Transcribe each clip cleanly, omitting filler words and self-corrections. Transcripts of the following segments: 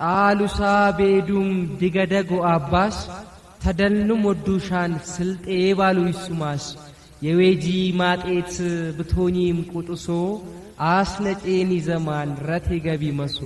ጣሉሳ ቤዱም ዲገደጎ አባስ ተደልኑ ሞዱሻን ስልጤ ባሉ ይሱማስ የዌጂ ማጤት ብቶኒም ቁጥሶ አስነጬኒ ዘማን ረቴ ገቢ መሱ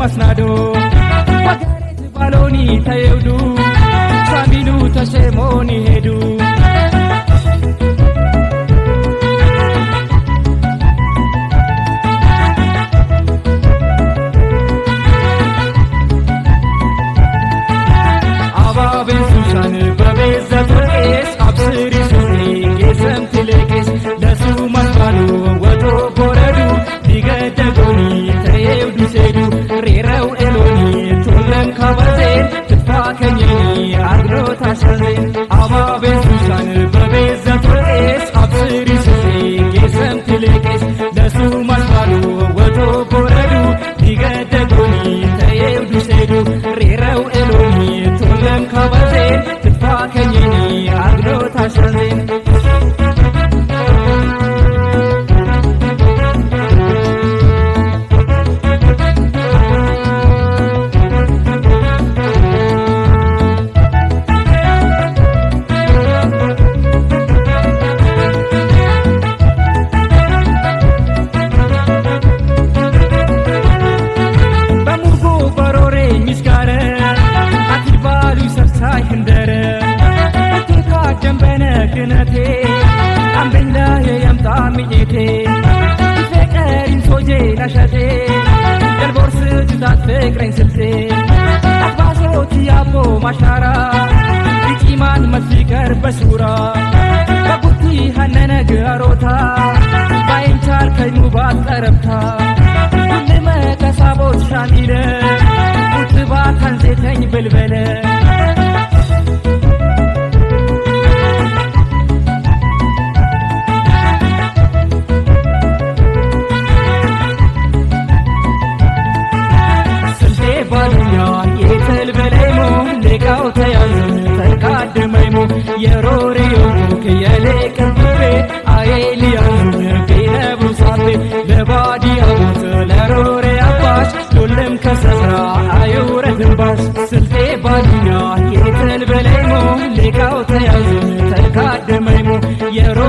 masnado wagaret baloni tayudu samilu tasemoni hedu ababe susan babezatres absiri suni gesam tilekes dasu masbalu wato boredu digedegoni tayudu sedu ሬራው ኤሎኒ ቱለም ካባዜን ትፋከኝኒ አግሮ ታሰዘን አባቤ ሱሳን በቤዘቶስ አብስሪ ስዜ ጌሰም ትልቄስ ለሱ ማስባሉ ወቶ ቦረዱ ዲገደጎኒ ተየውዱ ሴዱ ሬራው ኤሎኒ ቱለም ካባዜን ትፋከኝኒ አግሮ ታሰዘን ፍቅሬን ስልቴ አባሶት ያቦ ማሻራ ይቂማን መስከር በሱራ በቁቲ ሀነነ ገሮታ ባይንቻል ከይሙባት ቀረብታ ሁሉም ከሳቦት ሻሚለ ቁጥባ ካንዜተኝ በልበለ የሮሪዮ ከየለቀብቤ አይሊያን ከነብሩ ሳቤ ለባዲ አቦት ለሮሬ አባሽ ሁሉም ከሰሰ አባስ ስልጤ ባሉኛ የትን በላይሞ ሌቃው ተያዙ ተካደመይሞ የሮ